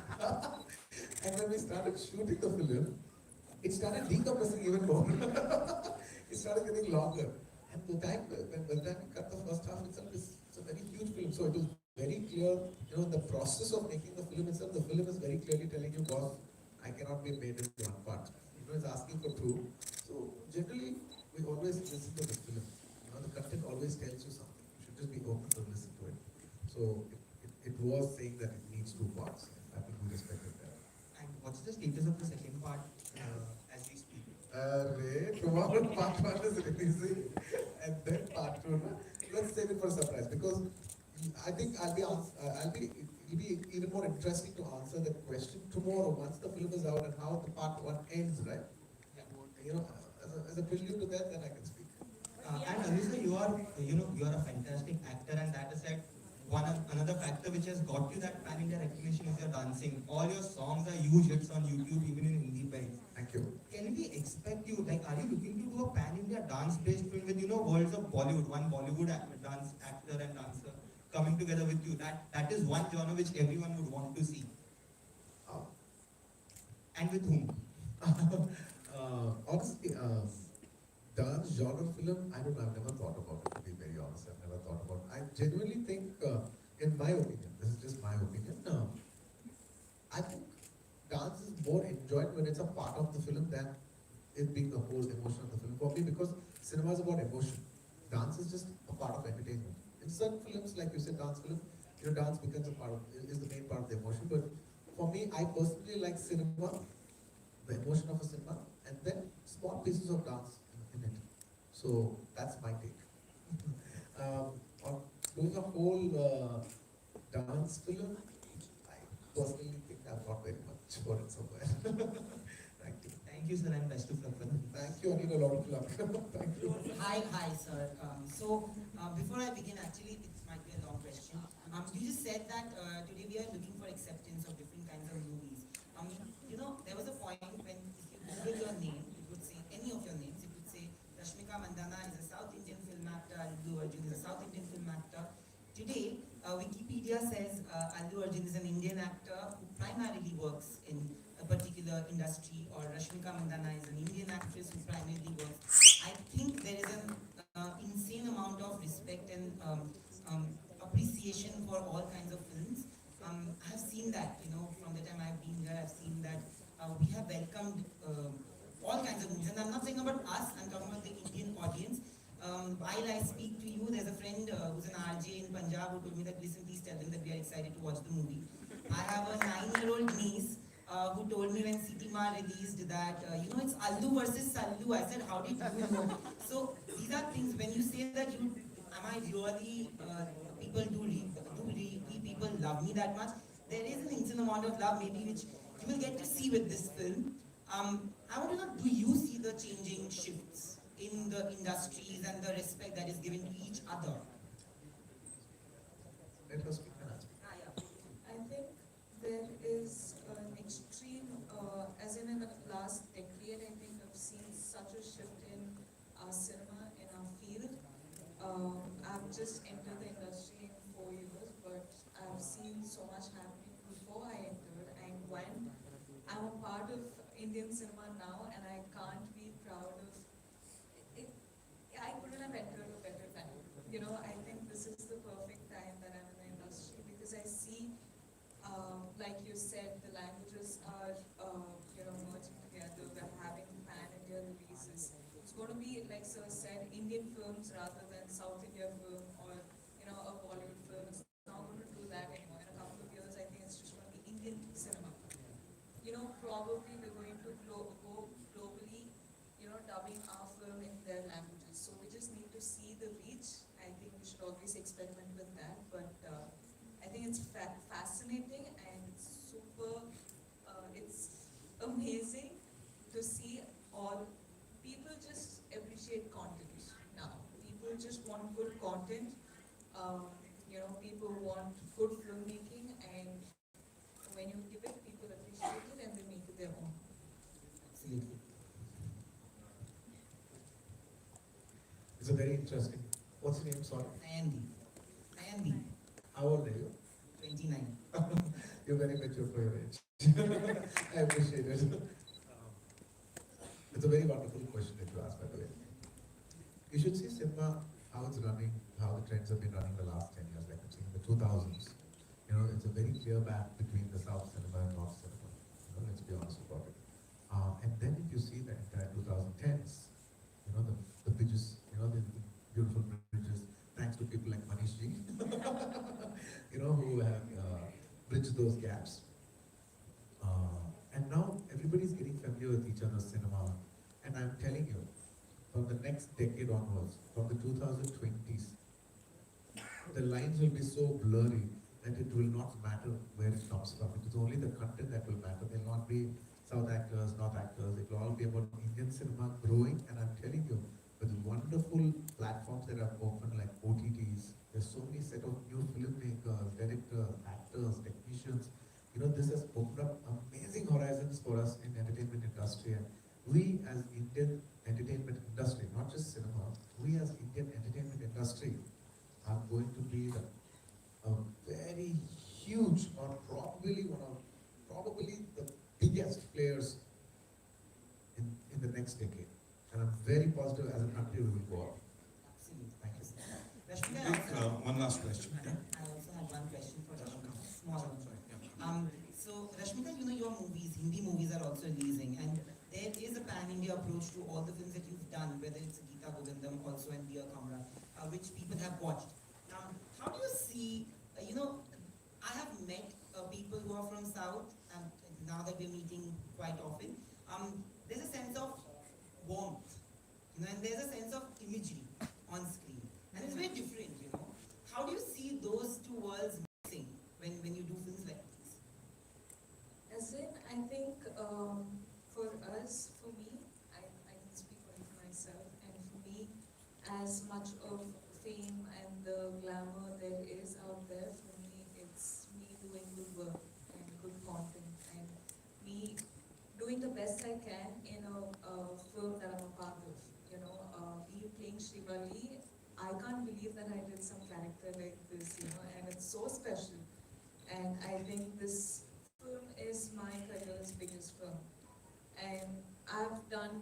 And when we started shooting the film, it started decompressing even more. It started getting longer. And by the time we cut the first half itself, it's a very huge film. So it was very clear, the process of making the film itself, the film is very clearly telling you, boss, I cannot be made in 1 part. It's asking for 2. So generally, we always listen to the film. The content always tells you something. You should just be open to listen to it. So it was saying that it needs 2 parts. I think we respected that. And what's the status of the second part as we speak? Tomorrow part 1 is releasing, and then part 2. Let's save it for a surprise, because I think it'll be even more interesting to answer that question tomorrow once the film is out and how the part 1 ends, right? Yeah. As a prelude to that, then I can speak. And Alisa, you are a fantastic actor, and that aside, another factor which has got you that pan-India recognition is your dancing. All your songs are huge hits on YouTube, even in Hindi base. Thank you. Can we expect you, are you looking to do a pan-India dance-based film with, worlds of Bollywood, one Bollywood dance actor and dancer coming together with you? That is one genre which everyone would want to see. And with whom? Honestly, dance genre film, I don't know, I've never thought about it, to be very honest. I've never thought about it. I genuinely think, in my opinion, this is just my opinion, I think dance is more enjoyed when it's a part of the film than it being the whole emotion of the film. For me, because cinema is about emotion. Dance is just a part of entertainment. In certain films, like you said, dance film, dance becomes is the main part of the emotion. But for me, I personally like cinema, the emotion of a cinema, and then small pieces of dance in it. So that's my take. On doing a whole dance film, I personally think I've got very much for it somewhere. Thank you. Thank you, sir, and best of luck. Thank you, I need a lot of luck. Thank you. Hi, sir. Before I begin, actually, it might be a long question. You just said that today we are looking for acceptance of different kinds of movies. There was a point when if you Google your name, it would say any of your names, it would say Today, Wikipedia says Allu Arjun is an Indian actor who primarily works in a particular industry, or Rashmika Mandana is an Indian actress who primarily works. I think there is an insane amount of respect and appreciation for all kinds of films. I have seen that, from the time I've been here, I've seen that we have welcomed all kinds of movies. And I'm not saying about us, I'm talking about the Indian audience. While I speak to you, there's a friend who's an RJ in Punjab who told me that, listen, please tell them that we are excited to watch the movie. I have a 9-year-old niece who told me when Sitima released that, it's Allu versus Sallu. I said, how did you know? So these are things, when you say that am I really, people love me that much? There is an instant amount of love maybe which you will get to see with this film. I want to know, do you see the changing shifts in the industries and the respect that is given to each other? Let us speak. I think there is an extreme, as in the last decade, I think I've seen such a shift in our cinema, in our field. I've just entered the industry in 4 years, but I've seen so much happening before I entered, and when I'm a part of Indian cinema now, and I can't be proud of it. I couldn't have entered a better time. I think this is the perfect time that I'm in the industry, because I see, like you said, the languages are, merging together. We're having pan-India releases. It's going to be, like Sir said, Indian films rather than South India film or, a Bollywood film. It's not going to do that anymore. In a couple of years, I think it's just going to be Indian cinema. Probably we're going to go globally, dubbing our film in their languages. So we just need to see the reach. I think we should always experiment with that. But I think it's fascinating and it's super, it's amazing to see all people just appreciate content now. People just want good content. People want good filmmaking, and when you give it, people appreciate it and they make it their own. Absolutely. It's a very interesting. What's your name, sorry? Nayandi. How old are you? 29. You're very mature for your age. I appreciate it. It's a very wonderful question that you asked, by the way. You should see cinema, how it's running, how the trends have been running the last 10 years, like I'm saying, the 2000s. It's a very clear map between the South cinema and North cinema. Let's be honest about it. And then if you see the entire 2010s, the bridges, the beautiful bridges, thanks to people like Manish Ji, who have bridged those gaps. And now everybody's getting familiar with each other's cinema. And I'm telling you, from the next decade onwards, from the 2020s, the lines will be so blurry that it will not matter where it comes from. It is only the content that will matter. There will not be South actors, North actors. It will all be about Indian cinema growing. And I'm telling you, with wonderful platforms that are open like OTTs, there's so many set of new filmmakers, directors, actors, technicians. This has opened up amazing horizons for us in entertainment industry. And we as Indian entertainment industry, not just cinema, we as Indian entertainment industry are going to be a very huge, or probably the biggest players in the next decade. And I'm very positive as a country we will go up. Absolutely. Thank you. Rashmika, One last question. I also have one question for Rashmika. Small one. So Rashmika, your movies, Hindi movies are also releasing, and there is a pan-India approach to all the films that you've done, whether it's Geeta Govindam also and Dear Kamra, which people have watched. How do you see, I have met people who are from South, and now that we're meeting quite often, there's a sense of warmth, and there's a sense of imagery on screen, and it's very different, How do you see those two worlds mixing when you do films like this? As in, I think for us, for me, I can speak only for myself, and for me, as much of fame and the glamour there is out there, for me, it's me doing good work and good content, and me doing the best I can in a film that I'm a part of. Be playing Shrivalli, I I can't believe that I did some character like this, you know, and it's so special. And I think this film is my career's biggest film. And I've done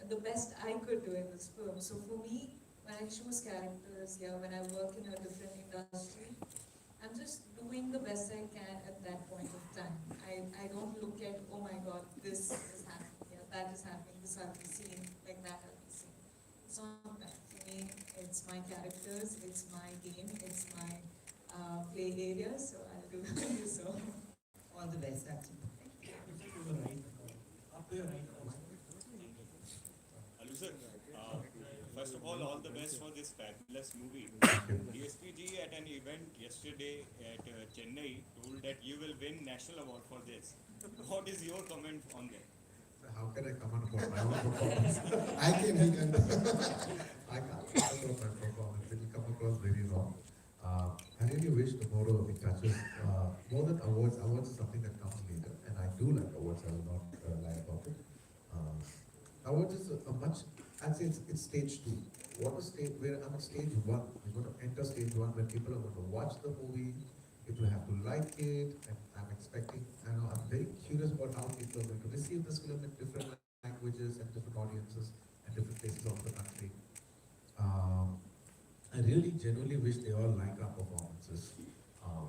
the best I could do in this film. So for me, when I choose characters, yeah, when I work in a different industry, I'm just doing the best I can at that point of time. I don't look at, oh my God, this is happening, yeah, that is happening, this I'll be seeing, like that I'll be seeing. It's not that. For me, it's my characters, it's my game, it's my play area, so I'll do so. All the best, actually. Up to your right. Allu sir, first of all the best for this fabulous movie. DSP ji at an event yesterday at Chennai told that you will win national award for this. What is your comment on that? How can I comment about my own performance? I can, he can. I can't comment about my performance. It will come across very wrong. I really wish tomorrow it touches more than awards. Awards is something that comes later, and I do like awards. I will not lie about it. Awards is a much. I'd say it's stage 2. What is stage? Where I'm at stage 1. We're going to enter stage 1 where people are going to watch the movie. People have to like it, and I'm expecting. I'm very curious about how people are going to receive this film in different languages and different audiences and different places of the country. I really genuinely wish they all like our performances.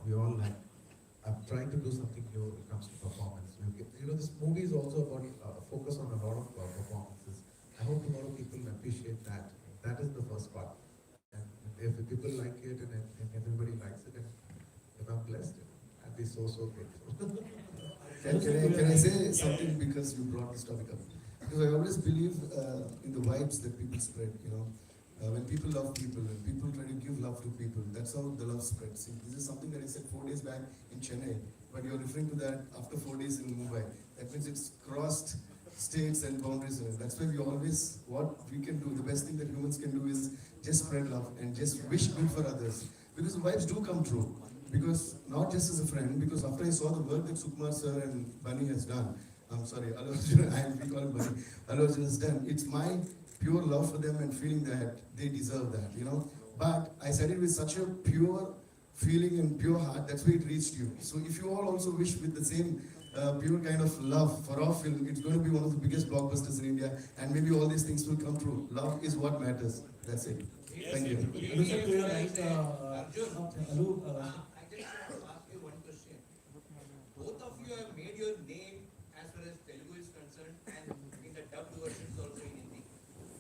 We all like. I'm trying to do something new when it comes to performance. This movie is also about focus on a lot of performances. I hope tomorrow people appreciate that. That is the first part. And if the people like it and everybody likes it, and if I'm blessed, I'd be so grateful. Can I say something because you brought this topic up? Because I always believe in the vibes that people spread, you know. When people love people, when people try to give love to people, that's how the love spreads. See, this is something that I said 4 days back in Chennai, but you're referring to that after 4 days in Mumbai. That means it's crossed states and boundaries. That's why we always, what we can do, the best thing that humans can do is just spread love and just wish good for others. Because the vibes do come true. Because not just as a friend, because after I saw the work that Sukumar sir and Bunny has done, I'm sorry, Allu Arjun, we call him Bunny, Allu Arjun has done, it's my pure love for them and feeling that they deserve that, you know. But I said it with such a pure feeling and pure heart, that's why it reached you. So if you all also wish with the same pure kind of love for our film, it's going to be one of the biggest blockbusters in India, and maybe all these things will come true. Love is what matters. That's it. Thank you. Allu sir, to your right. Allu, I just want to ask you one question. Both of you have made your name as far as Telugu is concerned and in the dubbed versions also in Hindi.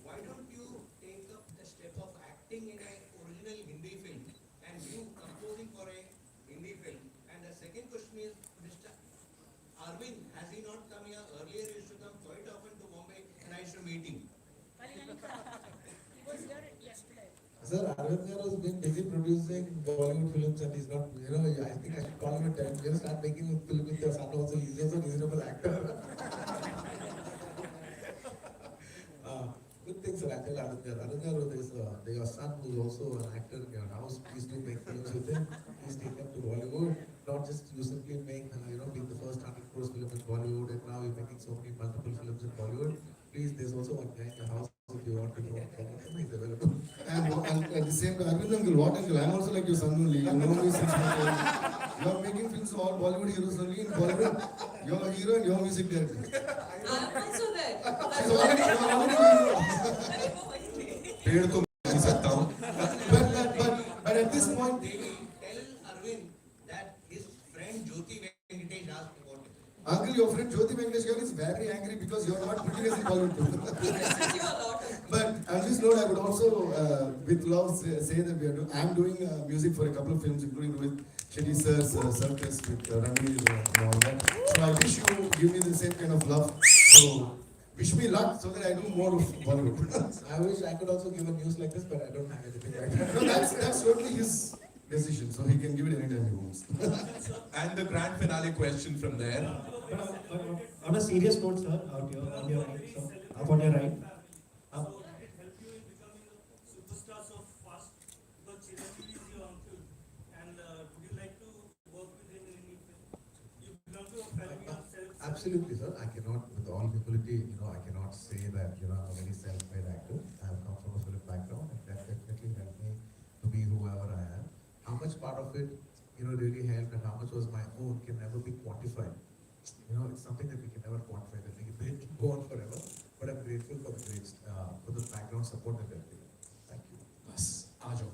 Why don't you take up the step of acting in an original Hindi film and you composing for a Hindi film? And the second question is, Mr. Arvind, has he not come here earlier? He used to come quite often to Mumbai and I used to meet him. Sir, Arvind has been busy producing Bollywood films and he's not, I think I should call him a time. Start making a film with your son also. He's also a reasonable actor. Good things sir, I tell Arvind is your son who's also an actor in your house. Please do make films with him. Please take him to Bollywood. Not just you simply make, being the first 100 crores film in Bollywood, and now you're making so many multiple films in Bollywood. Please, there's also one guy in your house if you want to know him, he's available. And at the same time, Arvind uncle, what uncle? I'm also like your son only. You know me since you are making films for all Bollywood heroes only in Bollywood. You're a hero and you're a music director. I'm also there. She's already hero. पेड़ तो नहीं सकता हूँ. But at this point, Tell Arvind that his friend Jyoti Venkatesh asked about it. uncle, your friend Jyoti Venkatesh is very angry because you're not putting us in Bollywood. But on this note, I would also, with love, say that I'm doing music for a couple of films, including with Shetty Sir's Circus, with Ranveer and all that. So I wish you give me the same kind of love. So wish me luck so that I do more of Bollywood. I wish I could also give a news like this, but I don't have anything like that. No, that's totally his decision, so he can give it anytime he wants. And the grand finale question from there. but on a serious note, sir, out here, on your right, so, up on your right. Absolutely, sir. I cannot, with all humility, I cannot say that, I'm a very self-made actor. I have come from a film background, and that definitely helped me to be whoever I am. How much part of it, really helped, and how much was my own can never be quantified. It's something that we can never quantify, that we can go on forever. But I'm grateful for the background support that they've given. Thank you. Bas, aa jao.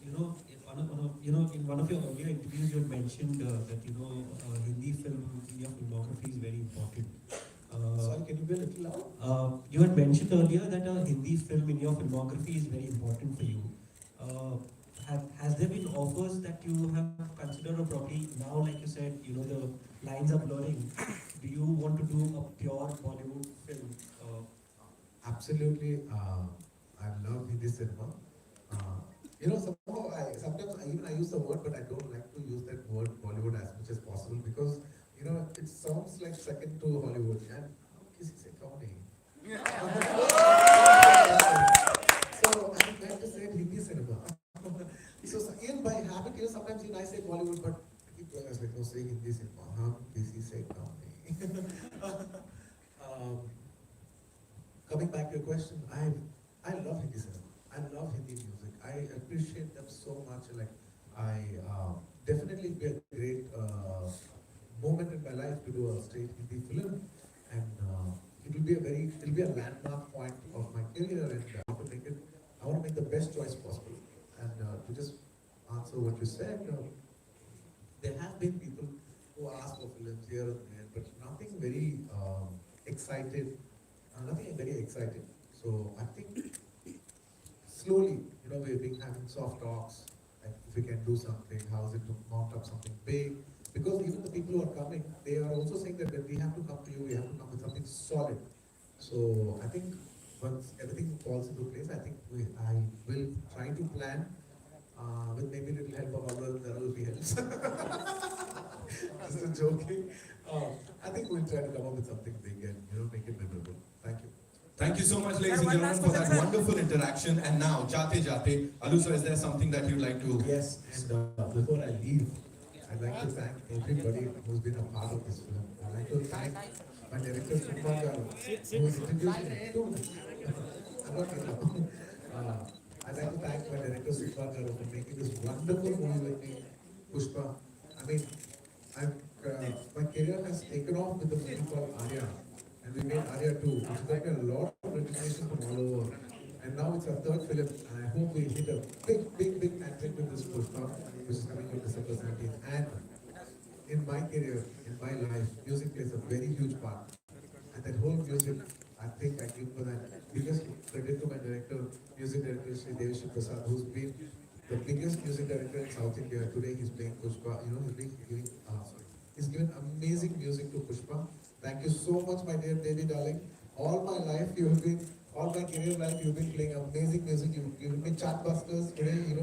In one of your earlier interviews, you had mentioned that Hindi film in your filmography is very important. Sorry, can you be a little loud? You had mentioned earlier that a Hindi film in your filmography is very important for you. Has there been offers that you have considered, or probably now, like you said, the lines are blurring? Do you want to do a pure Bollywood film? Absolutely. I love Hindi cinema. Sometimes I use the word, but I don't like to use that word Bollywood as much as possible because, it sounds like second to Hollywood. And kisi se kaun nahi? So I'm glad to say Hindi cinema. So even by habit, sometimes I say Bollywood, but people are like, no, say Hindi cinema. Hum kisi se kaun nahi? Coming back to your question, I love Hindi cinema. I love Hindi music. I appreciate them so much. Like, I definitely be a great moment in my life to do a straight Hindi film, and it'll be a landmark point of my career, and I want to make the best choice possible. And to just answer what you said, there have been people who ask for films here and there, but nothing very excited. Nothing very exciting. So I think slowly, we've been having soft talks, like if we can do something, how is it to mount up something big? Because even the people who are coming, they are also saying that we have to come to you, we have to come with something solid. So I think once everything falls into place, I think I will try to plan with maybe a little help of others, there will be help. Just joking. I think we'll try to come up with something big and make it memorable. Thank you. Thank you so much, ladies and gentlemen, for that wonderful interaction. And now, Jate Jate, Allu sir, is there something that you'd like to? Yes, and before I leave, I'd like to thank everybody who's been a part of this film. I'd like to thank my director, Puspha, who's introduced me to. I'm not kidding. I'd like to thank my director, Puspha, for making this wonderful movie with me, Puspha. I mean, my career has taken off with a movie called Arya. And we made Arya 2, which got me a lot of recognition from all over. And now it's our third film, and I hope we hit a big hat-trick with this Puspha, which is coming on December 17th. And in my career, in my life, music plays a very huge part. And that whole music, I think I give for that biggest credit to my director, music director Sri Devishi Prasad, who's been the biggest music director in South India. Today he's playing Puspha, he's given amazing music to Puspha. Thank you so much, my dear Devi darling. All my life all my career life, you've been playing amazing music. You've given me chartbusters today,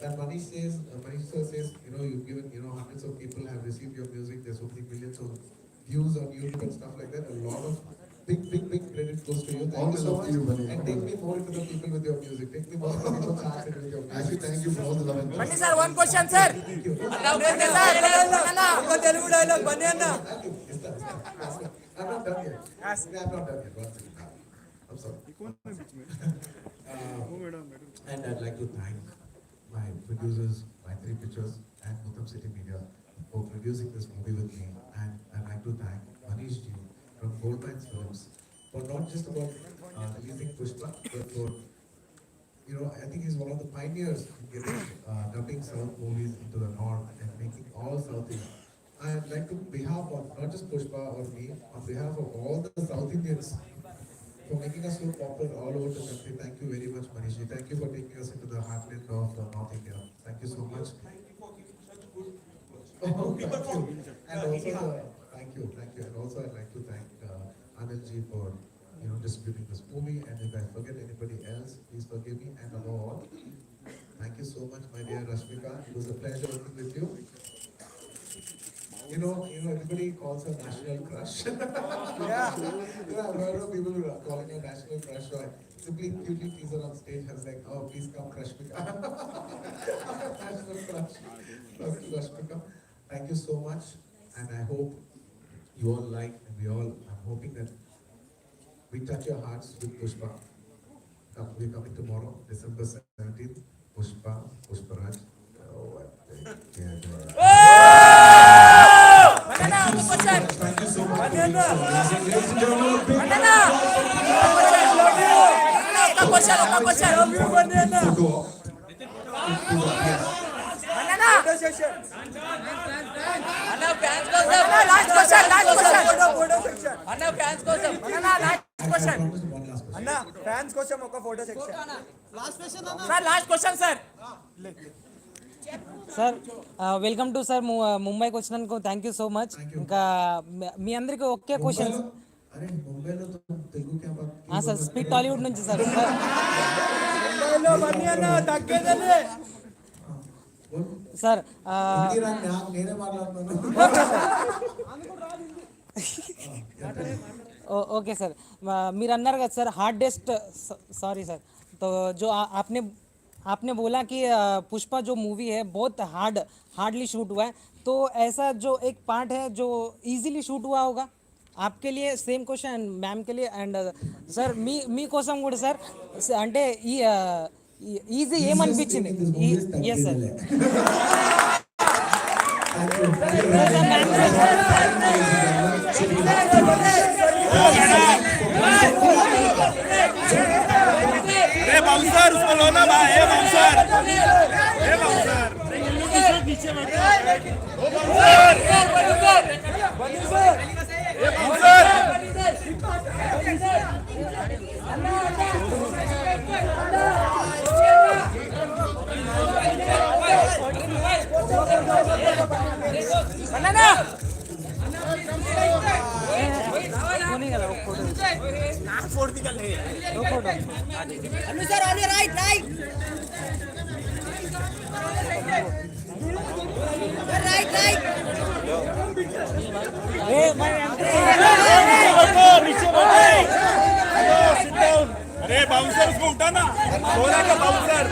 that Manish sir says, you've given, hundreds of people have received your music. There's so many millions of views on YouTube and stuff like that. A lot of big credit goes to you. Thank you so much. And take me more into the people with your music. Take me more into the people charts with your music. Actually, thank you for all the love and Bani sir, one question, sir. Thank you. Telugu dialogue, Bani Anna. Thank you. I'm not done yet. I'm not done yet. One second. I'm sorry. And I'd like to thank my producers, my three pictures, and Mutam City Media for producing this movie with me. And I'd like to thank Manish Ji from Goldmines Films for not just about releasing Puspha, but for, I think he's one of the pioneers in getting dubbing South movies into the North and making all South Indian. I'd like to, on behalf of not just Puspha or me, on behalf of all the South Indians, for making us so popular all over the country. Thank you very much, Manish. Thank you for taking us into the heartland of North India. Thank you so much. Thank you for giving such good words. Oh, thank you. And also, thank you. And also, I'd like to thank Anilji for distributing this movie. And if I forget anybody else, please forgive me. And above all, thank you so much, my dear Rashmika. It was a pleasure working with you. Everybody calls her national crush. Yeah. I've heard of people who are calling her national crush. So I simply cutely tease her on stage. I was like, oh, please come, Rashmika. National crush. Rashmika. Thank you so much. And I hope you all like, and I'm hoping that we touch your hearts with Pushpa. We're coming tomorrow, December 17th. Pushpa, Pushparaj. Oh, Thank you so much. Ladies and gentlemen, big అన్న fans కోసం ఒక photo section last question sir sir welcome to sir ముంబైకి వచ్చినందుకు thank you so much. ఇంకా మీ అందరికి ఒకే question అరే ముంబైలో తెలుగు క్యా బాత్ సార్ స్పీక్ టాలీవుడ్ నుంచి సార్ ముంబైలో బన్నీ అన్న తగ్గేదలే సార్ నేనే మాట్లాడుతున్నాను. ओके सर मेरा अन्नर का सर हार्डेस्ट सॉरी सर तो जो आपने बोला कि पुष्पा जो मूवी है बहुत हार्डली शूट हुआ है, तो ऐसा जो एक पार्ट है जो इजीली शूट हुआ होगा आपके लिए सेम क्वेश्चन मैम के लिए एंड सर మీ కోసం కూడా సార్ అంటే ఈజీ ఏమనిపించింది ఎస్ సార్ ए बाउंसर उसको लो ना भाई ए बाउंसर पीछे बैठो अरे बाउंसर उसको उठाना सोना का बाउंसर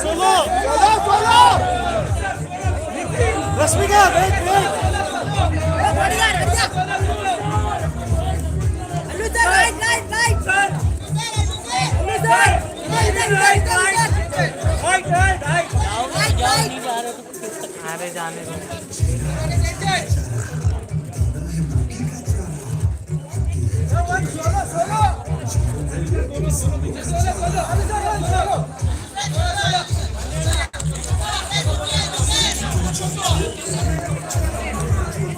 सोलो रश्मिका वेट अरे जाने दो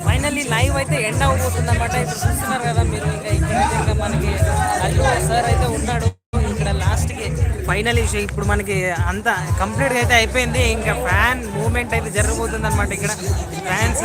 ఫైనల్లీ లైవ్ అయితే ఎండ్ అవబోతుంది అనమాట. ఇప్పుడు చూస్తున్నారు కదా మీరు, ఇంకా మనకి అల్లు సార్ అయితే ఉన్నాడు ఇక్కడ లాస్ట్కి. ఫైనల్లీ ఇప్పుడు మనకి అంతా కంప్లీట్గా అయితే అయిపోయింది. ఇంకా ఫ్యాన్ మూమెంట్ అయితే జరగబోతుంది అనమాట. ఇక్కడ ఫ్యాన్స్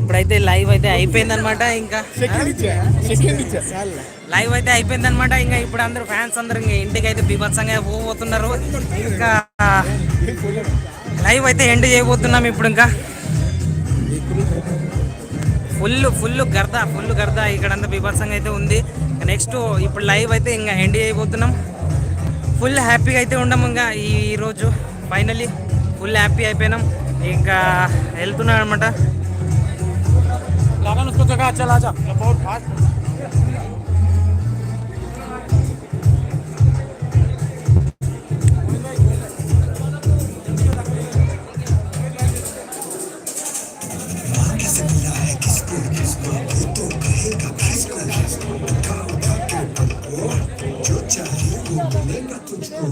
ఇప్పుడైతే లైవ్ అయితే అయిపోయింది అనమాట. ఇంకా లైవ్ అయితే అయిపోయింది అనమాట. ఇంకా ఇప్పుడు అందరూ ఫ్యాన్స్ అందరూ ఇంకా ఇంటికి అయితే బీభత్సంగా పోబోతున్నారు. ఇంకా లైవ్ అయితే ఎండ్ చేయబోతున్నాం ఇప్పుడు. ఇంకా ఫుల్ గర్దా ఇక్కడంతా బీభత్సంగా అయితే ఉంది. నెక్స్ట్ ఇప్పుడు లైవ్ అయితే ఇంకా ఎండ్ చేయబోతున్నాం. ఫుల్ హ్యాపీగా అయితే ఉన్నాం. ఇంకా ఈరోజు ఫైనల్లీ ఫుల్ హ్యాపీ అయిపోయినాం. ఇంకా వెళ్తున్నాం అనమాట. जो चाहे वो मिलेगा तुझको।